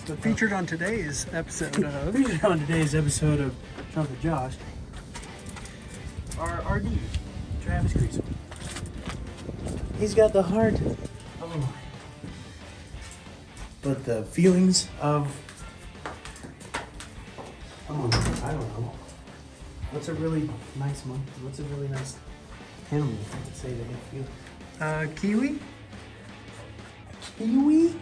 But featured on today's episode of Trump with Josh, our RD, Travis Greasel. He's got the heart of a lion, but the feelings of I don't know. What's a really nice monkey? What's a really nice animal to say that you feel? Kiwi? Kiwi?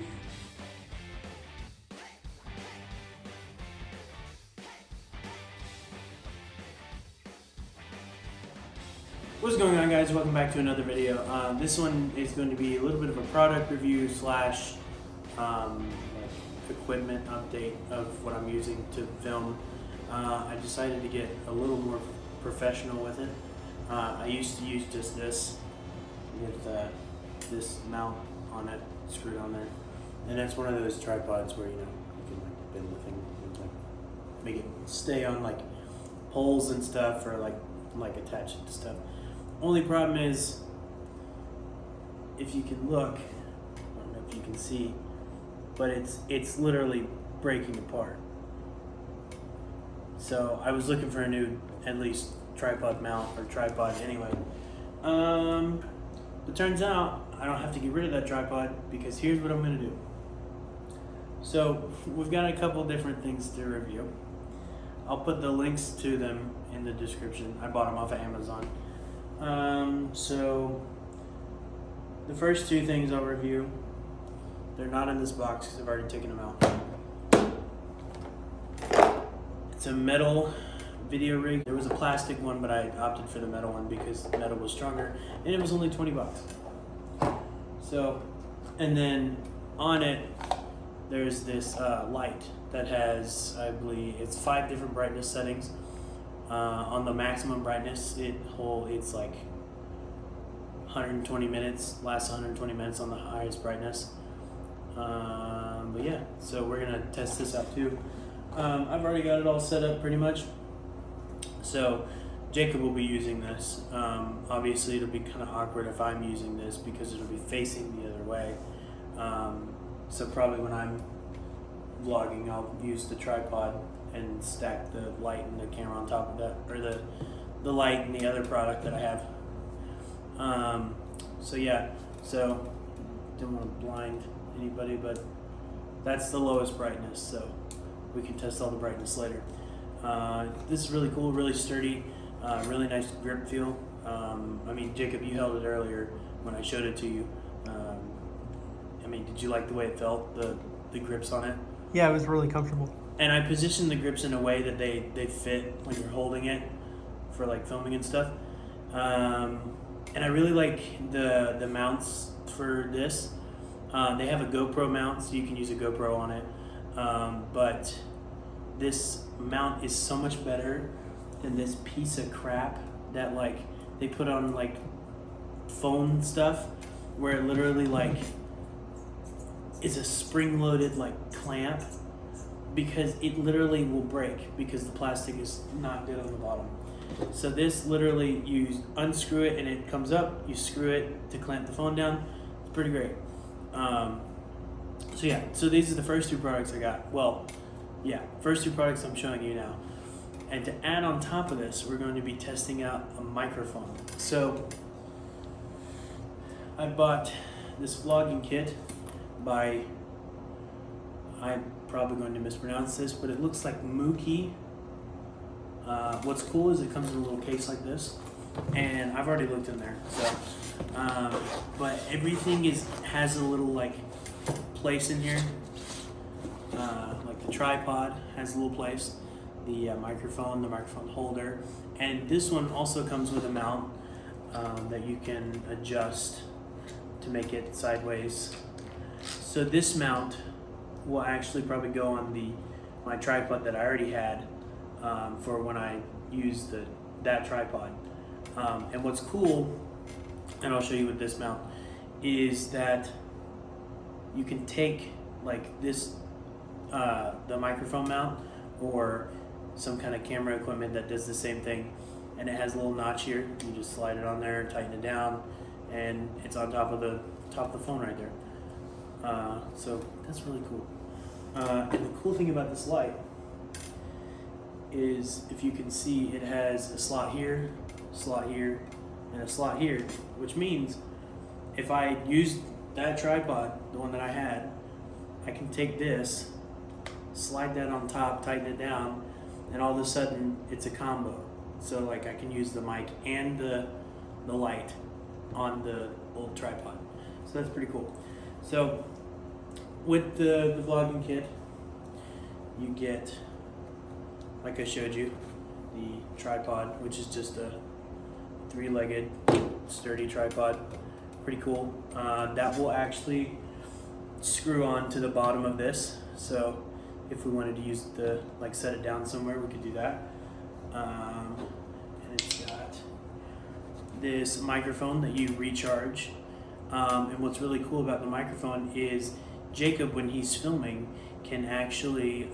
What's going on, guys? Welcome back to another video. This one is going to be a little bit of a product review slash equipment update of what I'm using to film. I decided to get a little more professional with it. I used to use just this with this mount on it, screwed on there, and that's one of those tripods where you can like bend the thing and like make it stay on like poles and stuff, or like attach it to stuff. Only problem is, if you can look, I don't know if you can see, but it's literally breaking apart. So I was looking for a new, at least tripod mount, or tripod anyway. But turns out I don't have to get rid of that tripod, because here's what I'm gonna do. So we've got a couple different things to review. I'll put the links to them in the description. I bought them off of Amazon. So the first two things I'll review, they're not in this box because I've already taken them out. It's a metal video rig. There was a plastic one, but I opted for the metal one because the metal was stronger, and it was only 20 bucks. So, and then on it, there's this light that has, I believe, it's 5 different brightness settings. On the maximum brightness, it's like 120 minutes, lasts 120 minutes on the highest brightness. But yeah, so we're gonna test this out too. I've already got it all set up pretty much. So Jacob will be using this. Obviously it'll be kind of awkward if I'm using this because it'll be facing the other way. So probably when I'm vlogging, I'll use the tripod and stack the light and the camera on top of that, or the light and the other product that I have. So yeah, so don't want to blind anybody, but that's the lowest brightness, so we can test all the brightness later. This is really cool, really sturdy, really nice grip feel. I mean, Jacob, you held it earlier when I showed it to you. I mean, did you like the way it felt, the grips on it? Yeah, it was really comfortable. And I positioned the grips in a way that they fit when you're holding it for like filming and stuff. And I really like the mounts for this. They have a GoPro mount, so you can use a GoPro on it. But this mount is so much better than this piece of crap that like they put on like phone stuff, where it literally like is a spring-loaded like clamp, because it literally will break because the plastic is not good on the bottom. So this literally, you unscrew it and it comes up, you screw it to clamp the phone down. It's pretty great. So yeah, so these are the first two products I got. Well, yeah, first two products I'm showing you now. And to add on top of this, we're going to be testing out a microphone. So I bought this vlogging kit by, I'm probably going to mispronounce this, but it looks like Mookie. What's cool is it comes in a little case like this, and I've already looked in there. So, but everything has a little like place in here. Like the tripod has a little place, the microphone holder, and this one also comes with a mount that you can adjust to make it sideways. So this mount will actually probably go on my tripod that I already had for when I use that tripod. And what's cool, and I'll show you with this mount, is that you can take like this, the microphone mount, or some kind of camera equipment that does the same thing, and it has a little notch here. You just slide it on there and tighten it down, and it's on top of the phone right there. So that's really cool. And the cool thing about this light is, if you can see, it has a slot here, and a slot here, which means if I use that tripod, the one that I had, I can take this, slide that on top, tighten it down, and all of a sudden it's a combo. So like I can use the mic and the light on the old tripod. So that's pretty cool. So with the vlogging kit, you get, like I showed you, the tripod, which is just a 3-legged sturdy tripod. Pretty cool. That will actually screw on to the bottom of this. So if we wanted to use set it down somewhere, we could do that. And it's got this microphone that you recharge. And what's really cool about the microphone is Jacob, when he's filming, can actually,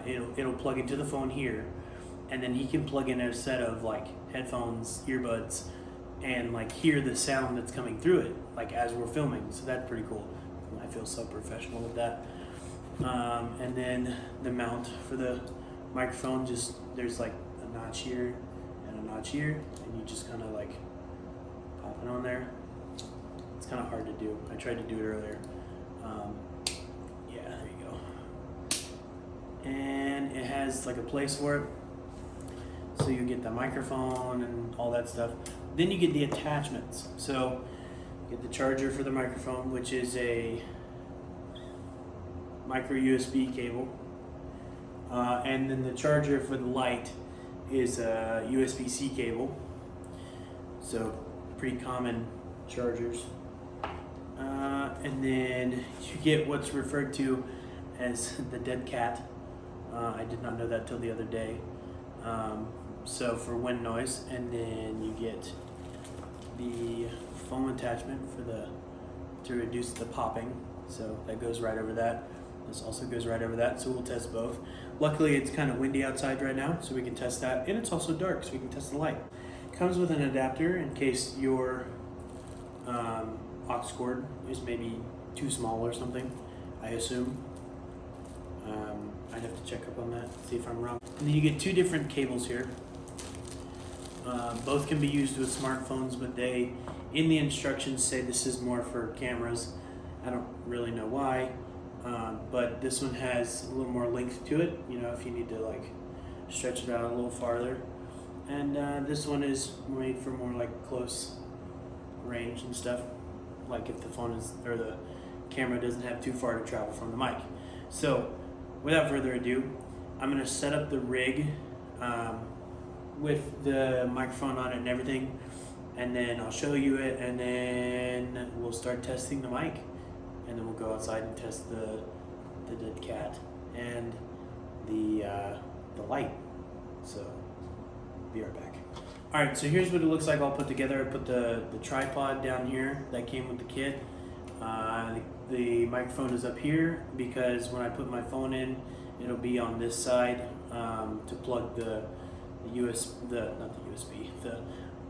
it'll plug into the phone here, and then he can plug in a set of like headphones, earbuds, and like hear the sound that's coming through it, like as we're filming. So that's pretty cool. I feel so professional with that. And then the mount for the microphone, there's like a notch here and a notch here, and you just kind of like pop it on there. It's kind of hard to do. I tried to do it earlier. Yeah, there you go. And it has like a place for it. So you get the microphone and all that stuff. Then you get the attachments. So you get the charger for the microphone, which is a micro USB cable. And then the charger for the light is a USB-C cable. So pretty common chargers. And then you get what's referred to as the dead cat. I did not know that till the other day. So for wind noise, and then you get the foam attachment to reduce the popping. So that goes right over that. This also goes right over that, so we'll test both. Luckily, it's kind of windy outside right now, so we can test that. And it's also dark, so we can test the light. Comes with an adapter in case your aux cord is maybe too small or something, I assume. I'd have to check up on that, see if I'm wrong. And then you get 2 different cables here. Both can be used with smartphones, but they, in the instructions, say this is more for cameras. I don't really know why, but this one has a little more length to it, you know, if you need to like stretch it out a little farther. And this one is made for more like close range and stuff, like if the phone or the camera doesn't have too far to travel from the mic. So without further ado, I'm gonna set up the rig with the microphone on it and everything, and then I'll show you it, and then we'll start testing the mic, and then we'll go outside and test the dead cat and the light. So be right back. All right, so here's what it looks like all put together. I put the tripod down here that came with the kit. The microphone is up here because when I put my phone in, it'll be on this side to plug the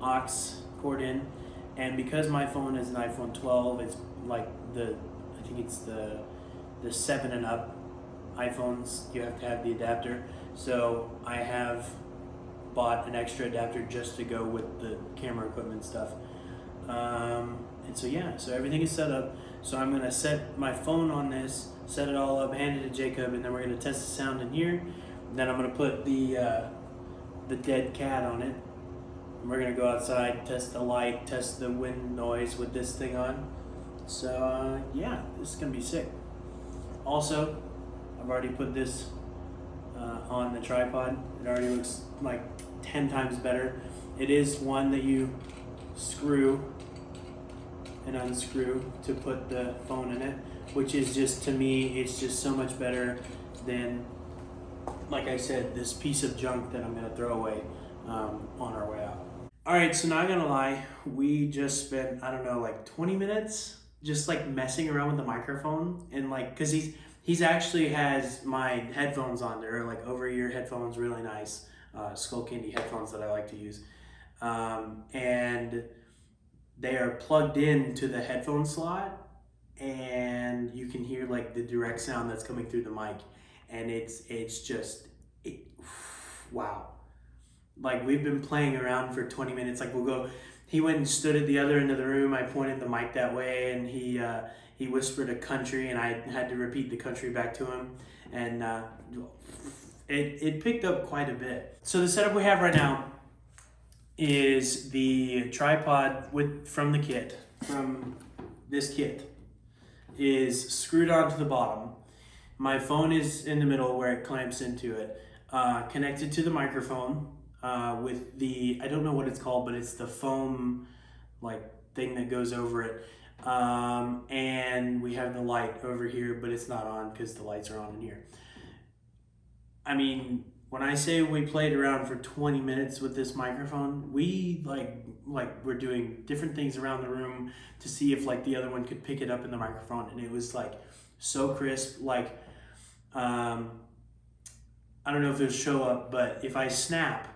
aux cord in. And because my phone is an iPhone 12, it's like I think it's the 7 and up iPhones, you have to have the adapter. So I have bought an extra adapter just to go with the camera equipment stuff. And so yeah, so everything is set up. So I'm gonna set my phone on this, set it all up, hand it to Jacob, and then we're gonna test the sound in here. And then I'm gonna put the dead cat on it. And we're gonna go outside, test the light, test the wind noise with this thing on. So yeah, this is gonna be sick. Also, I've already put this on the tripod. It already looks like 10 times better. It is one that you screw and unscrew to put the phone in it, which is just, to me, it's just so much better than, like I said, this piece of junk that I'm gonna throw away on our way out. All right, so not gonna lie, we just spent, I don't know, like 20 minutes just like messing around with the microphone, and like, cause he's actually has my headphones on there, like over-ear headphones, really nice, Skull Candy headphones that I like to use. And they are plugged in to the headphone slot, and you can hear like the direct sound that's coming through the mic, and it's just wow. Like we've been playing around for 20 minutes. Like we'll go. He went and stood at the other end of the room. I pointed the mic that way, and he whispered a country, and I had to repeat the country back to him, and it picked up quite a bit. So the setup we have right now is the tripod from this kit is screwed onto the bottom. My phone is in the middle where it clamps into it, connected to the microphone with the, I don't know what it's called, but it's the foam like thing that goes over it. And we have the light over here, but it's not on because the lights are on in here. I mean, when I say we played around for 20 minutes with this microphone, we we're doing different things around the room to see if like the other one could pick it up in the microphone, and it was like so crisp. Like I don't know if it'll show up, but if I snap,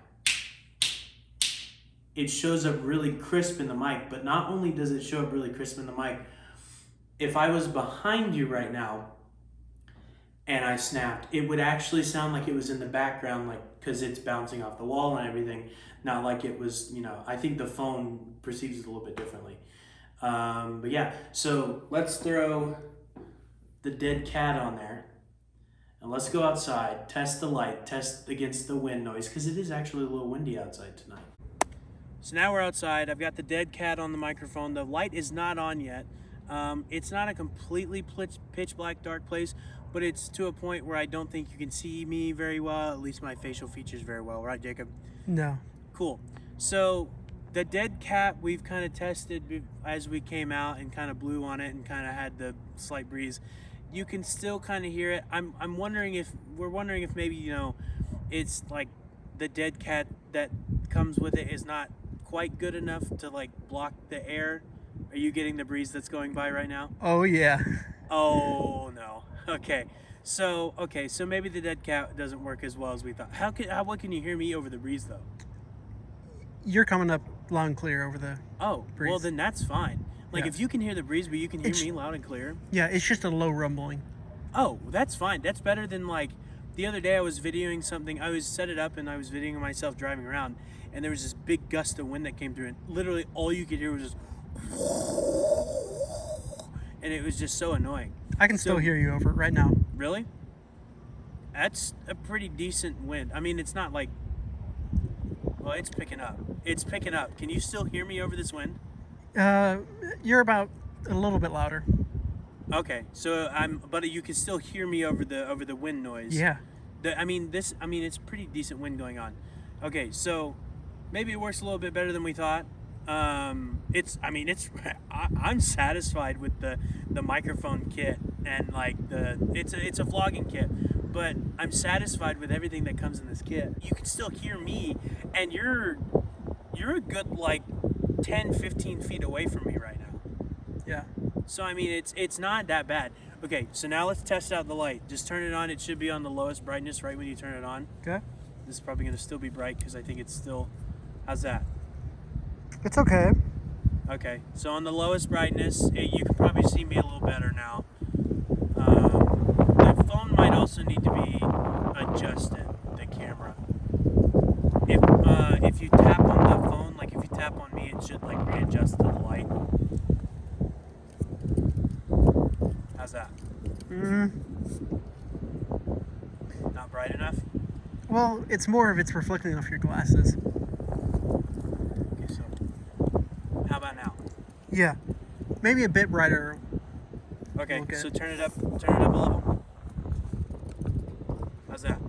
it shows up really crisp in the mic. But not only does it show up really crisp in the mic, if I was behind you right now and I snapped, it would actually sound like it was in the background, like because it's bouncing off the wall and everything, not like it was, I think the phone perceives it a little bit differently. But yeah, so let's throw the dead cat on there, and let's go outside, test the light, test against the wind noise, because it is actually a little windy outside tonight. So now we're outside. I've got the dead cat on the microphone. The light is not on yet. It's not a completely pitch black dark place, but it's to a point where I don't think you can see me very well, at least my facial features very well, right, Jacob? No. Cool. So the dead cat we've kind of tested as we came out and kind of blew on it and kind of had the slight breeze. You can still kind of hear it. I'm wondering if maybe it's like the dead cat that comes with it is not quite good enough to like block the air. Are you getting the breeze that's going by right now? Oh yeah. Oh no. Okay. So maybe the dead cat doesn't work as well as we thought. What can you hear me over the breeze though? You're coming up loud and clear over the breeze. Well then that's fine. Like Yeah. if you can hear the breeze but you can hear me loud and clear. Yeah, it's just a low rumbling. Oh, that's fine. That's better than like the other day I was videoing something. I was set it up and I was videoing myself driving around, and there was this big gust of wind that came through, and literally all you could hear was just and it was just so annoying. I can still hear you over it right now. Really? That's a pretty decent wind. I mean, it's not like, well, it's picking up. It's picking up. Can you still hear me over this wind? You're about a little bit louder. Okay, so but you can still hear me over the wind noise. Yeah. It's pretty decent wind going on. Okay, so maybe it works a little bit better than we thought. I'm satisfied with the microphone kit, and like it's a vlogging kit, but I'm satisfied with everything that comes in this kit. You can still hear me, and you're a good like 10-15 feet away from me right now. Yeah. So I mean it's not that bad. Okay, so now let's test out the light. Just turn it on. It should be on the lowest brightness right when you turn it on. Okay. This is probably gonna still be bright because I think it's still, how's that? It's okay. Okay, so on the lowest brightness, you can probably see me a little better now. The phone might also need to be adjusted, the camera. If you tap on the phone, like if you tap on me, it should like readjust to the light. How's that? Not bright enough? Well, it's more of it's reflecting off your glasses. Okay, so how about now? Yeah. Maybe a bit brighter. Okay, Okay. so turn it up a level. How's that?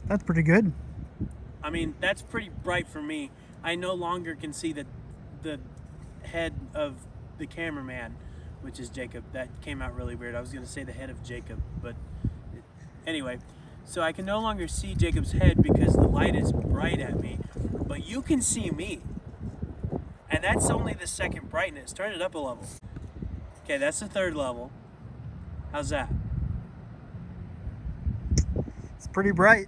That's pretty good. I mean, that's pretty bright for me. I no longer can see the head of the cameraman, which is Jacob. That came out really weird. I was going to say the head of Jacob, but anyway. So I can no longer see Jacob's head because the light is bright at me, but you can see me. And that's only the second brightness. Turn it up a level. Okay, that's the third level. How's that? It's pretty bright.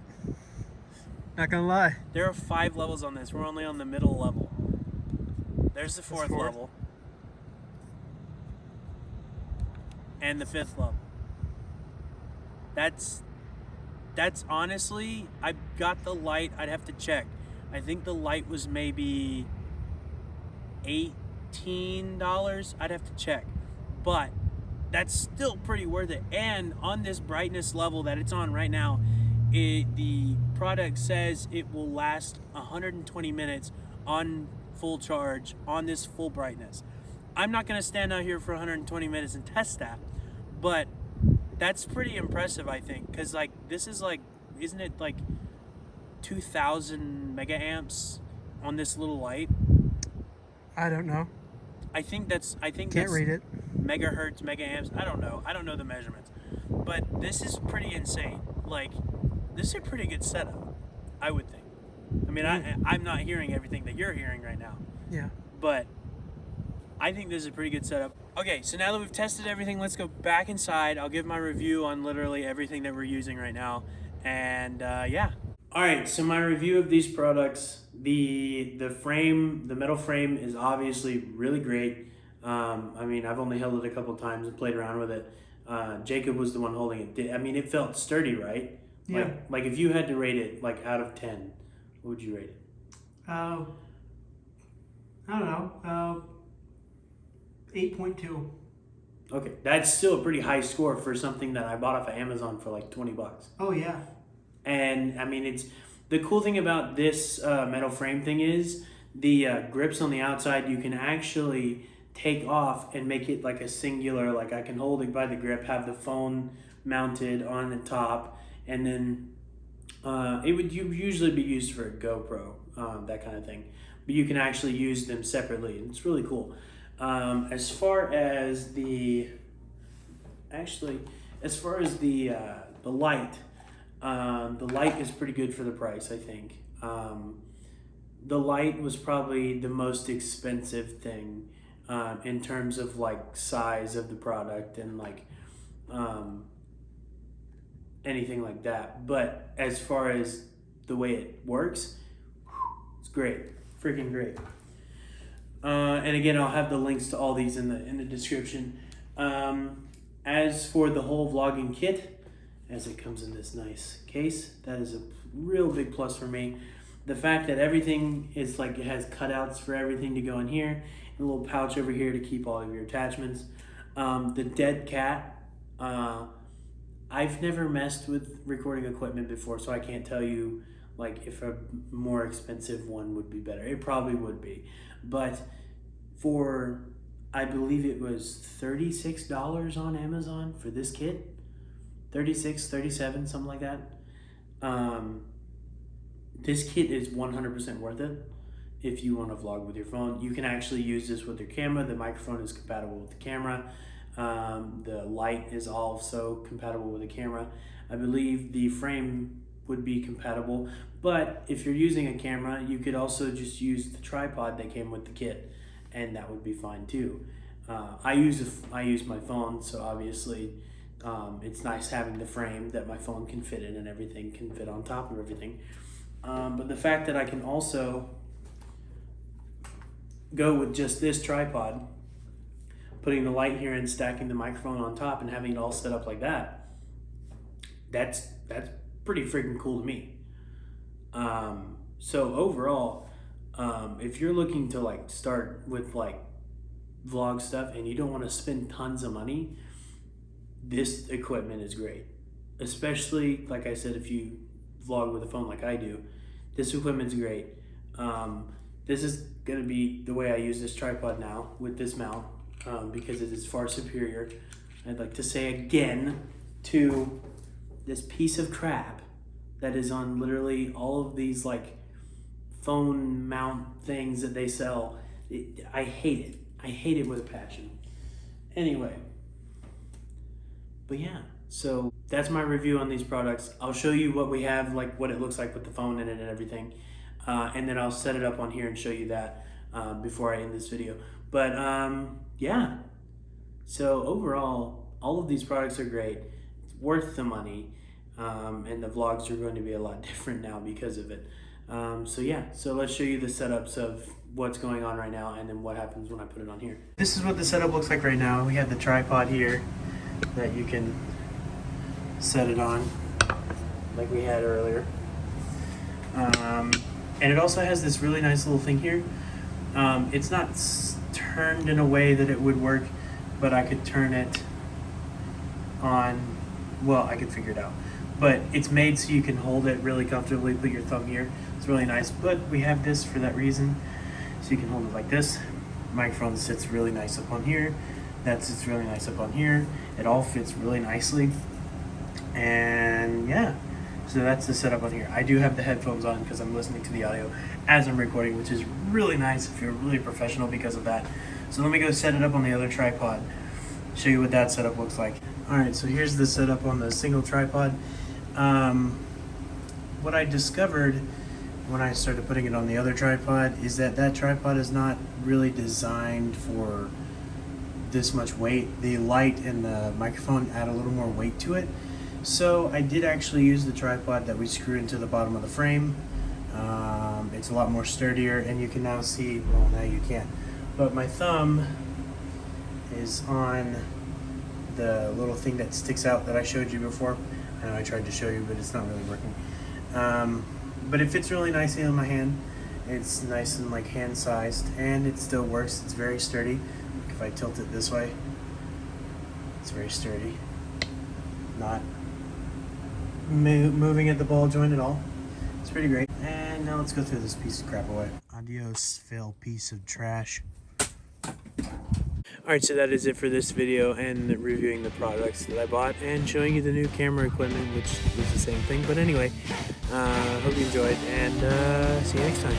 Not gonna lie. There are 5 levels on this. We're only on the middle level. There's the fourth level. and the 5th level. That's honestly, I got the light. I'd have to check. I think the light was maybe $18. I'd have to check, but that's still pretty worth it. And on this brightness level that it's on right now, the product says it will last 120 minutes on full charge on this full brightness. I'm not going to stand out here for 120 minutes and test that, but that's pretty impressive, I think, because like this is like, isn't it like 2,000 mega amps on this little light? I don't know. I think that's Can't read it. megahertz, mega amps. I don't know the measurements, but this is pretty insane. Like, this is a pretty good setup, I would think. I mean, I'm not hearing everything that you're hearing right now, Yeah. but I think this is a pretty good setup. Okay, so now that we've tested everything, let's go back inside. I'll give my review on literally everything that we're using right now, and yeah. All right, so my review of these products, the frame, the metal frame is obviously really great. I mean, I've only held it a couple times and played around with it. Jacob was the one holding it. I mean, it felt sturdy, right? Yeah. Like if you had to rate it, like out of 10, what would you rate it? I don't know. 8.2. Okay, that's still a pretty high score for something that I bought off of Amazon for like $20. Oh yeah. And I mean, it's the cool thing about this metal frame thing is the grips on the outside you can actually take off and make it like a singular, like I can hold it by the grip, have the phone mounted on the top, and then it would usually be used for a GoPro, that kind of thing, but you can actually use them separately, and it's really cool. As far as the light, the light is pretty good for the price, I think. The light was probably the most expensive thing in terms of like size of the product and like anything like that. But as far as the way it works, it's great, freaking great. And again, I'll have the links to all these in the description. As for the whole vlogging kit, as it comes in this nice case, that is a real big plus for me. The fact that everything is like, it has cutouts for everything to go in here, and a little pouch over here to keep all of your attachments. The dead cat, I've never messed with recording equipment before, so I can't tell you like if a more expensive one would be better. It probably would be, but for, I believe it was $36 on Amazon for this kit. 36, 37, something like that. This kit is 100% worth it if you want to vlog with your phone. You can actually use this with your camera. The microphone is compatible with the camera. The light is also compatible with the camera. I believe the frame would be compatible, but if you're using a camera, you could also just use the tripod that came with the kit, and that would be fine too. I use my phone, so obviously it's nice having the frame that my phone can fit in and everything can fit on top of everything. But the fact that I can also go with just this tripod, putting the light here and stacking the microphone on top and having it all set up like that, that's pretty freaking cool to me. So overall, if you're looking to like start with like vlog stuff and you don't want to spend tons of money, this equipment is great. Especially, like I said, if you vlog with a phone like I do, this equipment's great. This is gonna be the way I use this tripod now with this mount, because it is far superior. I'd like to say again to this piece of crap that is on literally all of these like phone mount things that they sell. I hate it. I hate it with a passion. Anyway, but yeah, so that's my review on these products. I'll show you what we have, like what it looks like with the phone in it and everything. And then I'll set it up on here and show you that before I end this video. But yeah, so overall, all of these products are great. It's worth the money. And the vlogs are going to be a lot different now because of it. So yeah, so let's show you the setups of what's going on right now and then what happens when I put it on here. This is what the setup looks like right now. We have the tripod here. that you can set it on like we had earlier. And it also has this really nice little thing here. It's not turned in a way that it would work, but I could turn it on. Well, I could figure it out. But it's made so you can hold it really comfortably, put your thumb here. It's really nice. But we have this for that reason. So you can hold it like this. The microphone sits really nice up on here. That sits really nice up on here. It all fits really nicely. And yeah, so that's the setup on here. I do have the headphones on because I'm listening to the audio as I'm recording, which is really nice. I feel really professional because of that. So let me go set it up on the other tripod, show you what that setup looks like. Alright, so here's the setup on the single tripod. What I discovered when I started putting it on the other tripod is that that tripod is not really designed for this much weight. The light and the microphone add a little more weight to it. So I did actually use the tripod that we screwed into the bottom of the frame. It's a lot more sturdier, and you can now see, well, now you can't, but my thumb is on the little thing that sticks out that I showed you before. I know I tried to show you, but it's not really working. But it fits really nicely on my hand. It's nice and like hand-sized, and it still works. It's very sturdy. If I tilt it this way, it's very sturdy. Not moving at the ball joint at all. It's pretty great. And now let's go through this piece of crap away. Adios, fail piece of trash. Alright, so that is it for this video and reviewing the products that I bought and showing you the new camera equipment, which is the same thing. But anyway, hope you enjoyed, and see you next time.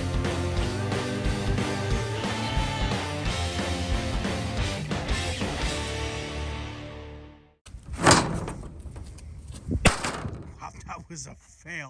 That was a fail.